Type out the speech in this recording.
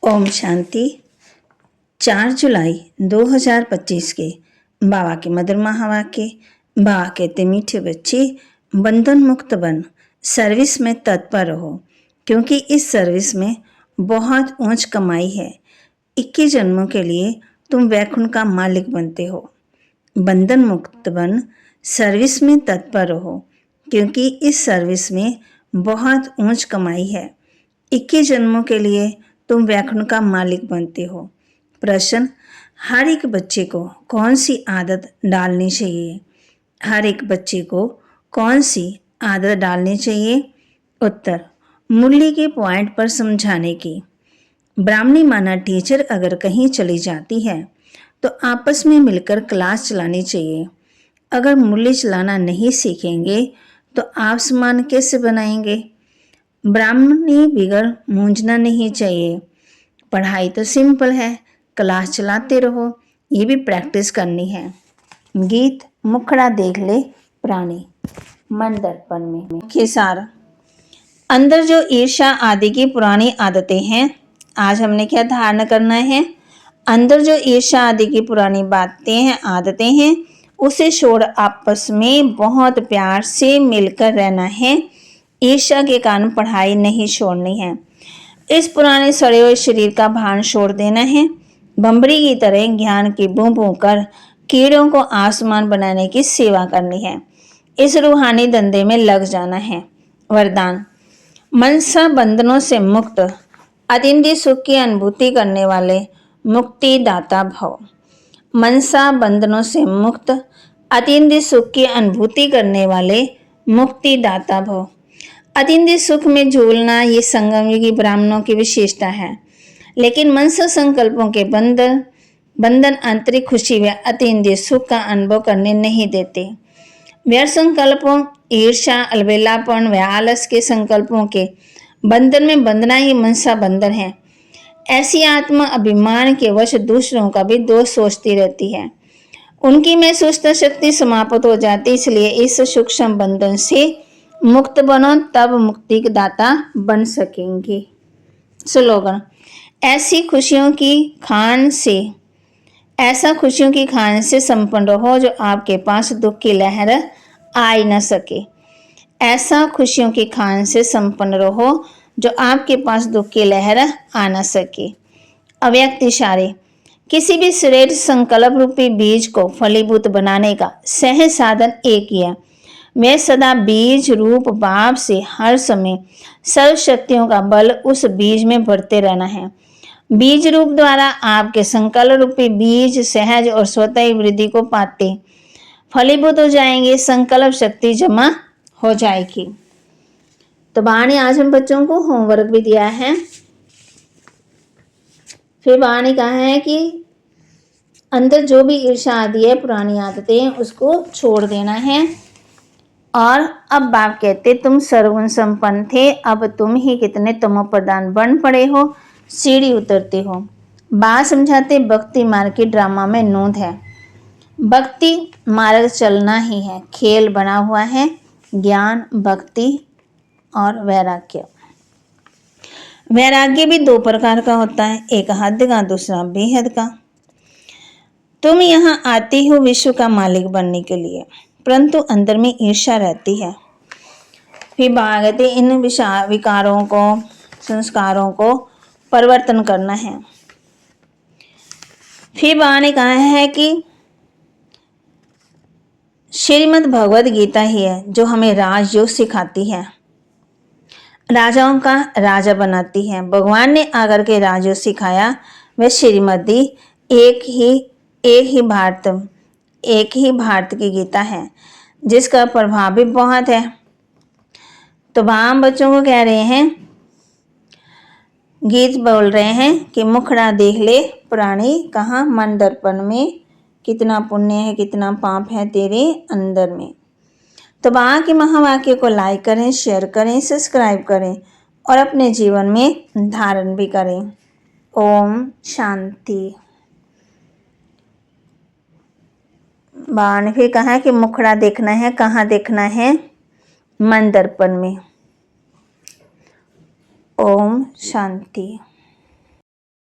ओम शांति। 4 जुलाई 2025 के बाबा के मधुर महावाक्य। बाबा कहते मीठे बच्चे, बंधन मुक्त बन, सर्विस में तत्पर रहो, क्योंकि इस सर्विस में बहुत ऊंच कमाई है। 21 जन्मों के लिए तुम वैकुंठ का मालिक बनते हो। बंधन मुक्त बन, सर्विस में तत्पर रहो, क्योंकि इस सर्विस में बहुत ऊंच कमाई है। 21 जन्मों के लिए तुम वैकुंठ का मालिक बनते हो। प्रश्न: हर एक बच्चे को कौन सी आदत डालनी चाहिए? हर एक बच्चे को कौन सी आदत डालनी चाहिए? उत्तर: मुरली के पॉइंट पर समझाने की। ब्राह्मणी माना टीचर अगर कहीं चली जाती है तो आपस में मिलकर क्लास चलानी चाहिए। अगर मुरली चलाना नहीं सीखेंगे तो आप समान कैसे बनाएंगे? ब्राह्मणी बिगड़ मूंझना नहीं चाहिए। पढ़ाई तो सिंपल है, क्लास चलाते रहो, ये भी प्रैक्टिस करनी है। गीत मुखड़ा देख ले प्राणी, मन दर्पण में। मुख्य सार: अंदर जो ईर्ष्या आदि की पुरानी आदतें हैं, आज हमने क्या धारण करना है? अंदर जो ईर्ष्या आदि की पुरानी बातें हैं, आदतें हैं, उसे छोड़ आपस में बहुत प्यार से मिलकर रहना है। ईर्ष्या के कारण पढ़ाई नहीं छोड़नी है। इस पुराने सड़े हुए शरीर का भान छोड़ देना है। बम्बरी की तरह ज्ञान की बूं बूं कर कीड़ों को आसमान बनाने की सेवा करनी है। इस रूहानी धंधे में लग जाना है। वरदान: मनसा बंधनों से मुक्त, अतिंद्रिय सुख की अनुभूति करने वाले मुक्ति दाता भव। मनसा बंधनों से मुक्त, अतिंद्रिय सुख की अनुभूति करने वाले मुक्ति दाता भव। अतिंद्रिय सुख में झूलना ये संगम युगी ब्राह्मणों की विशेषता है, लेकिन मनसा संकल्पों के बंधन आंतरिक खुशी व अतीन्द्रिय सुख का अनुभव करने नहीं देते। व्यर्थ संकल्पों, ईर्ष्या, अलबेलापन व आलस के संकल्पों के बंधन में बंधना ही मनसा बंधन है। ऐसी आत्मा अभिमान के वश दूसरों का भी दोष सोचती रहती है। उनकी में सुस्त शक्ति समाप्त हो जाती, इसलिए इस सूक्ष्म बंधन से मुक्त बनो, तब मुक्ति के दाता बन सकेंगे। स्लोगन: ऐसा खुशियों की खान से संपन्न रहो जो आपके पास दुख की लहर आ ही न सके। ऐसा खुशियों की खान से संपन्न रहो जो आपके पास दुख की लहर आ न सके। अव्यक्त इशारे: किसी भी श्रेष्ठ संकल्प रूपी बीज को फलीभूत बनाने का सहज साधन एक ही है। मैं सदा बीज रूप भाव से हर समय सर्व शक्तियों का बल उस बीज में भरते रहना है। बीज रूप द्वारा आपके संकल्प रूपी बीज सहज और स्वतः ही वृद्धि को पाते फलीभूत हो जाएंगे, संकल्प शक्ति जमा हो जाएगी। तो बाबा ने आज हम बच्चों को होमवर्क भी दिया है। फिर बाबा ने कहा है कि अंदर जो भी ईर्ष्या आदि है, पुरानी आदतें, उसको छोड़ देना है। और अब बाप कहते तुम सर्वगुण संपन्न थे, अब तुम ही कितने तमो प्रधान बन पड़े हो, सीढ़ी उतरते हो। बात समझाते भक्ति मार्ग के ड्रामा में नोंद है। भक्ति मार्ग चलना ही है, खेल बना हुआ है। ज्ञान, भक्ति और वैराग्य। वैराग्य भी 2 प्रकार का होता है, एक हद का, दूसरा बेहद का। तुम यहाँ आती हो विश्व का मालिक बनने के लिए, परंतु अंदर में ईर्ष्या रहती है। फिर भागते इन विकारों को, संस्कारों को परिवर्तन करना है। फिर बाबा ने कहा है कि श्रीमद् भगवद गीता ही है जो हमें राजयोग सिखाती है, राजाओं का राजा बनाती है। भगवान ने आकर के राजयोग सिखाया, वह श्रीमद्दी एक ही भारत की गीता है, जिसका प्रभाव भी बहुत है। तो बाबा बच्चों को कह रहे हैं, गीत बोल रहे हैं कि मुखड़ा देख ले प्राणी, कहाँ? मन दर्पण में। कितना पुण्य है, कितना पाप है तेरे अंदर में। तो बाबा के महावाक्य को लाइक करें, शेयर करें, सब्सक्राइब करें और अपने जीवन में धारण भी करें। ओम शांति। बाबा ने फिर कहा कि मुखड़ा देखना है, कहाँ देखना है? मन दर्पण में। ओम शांति।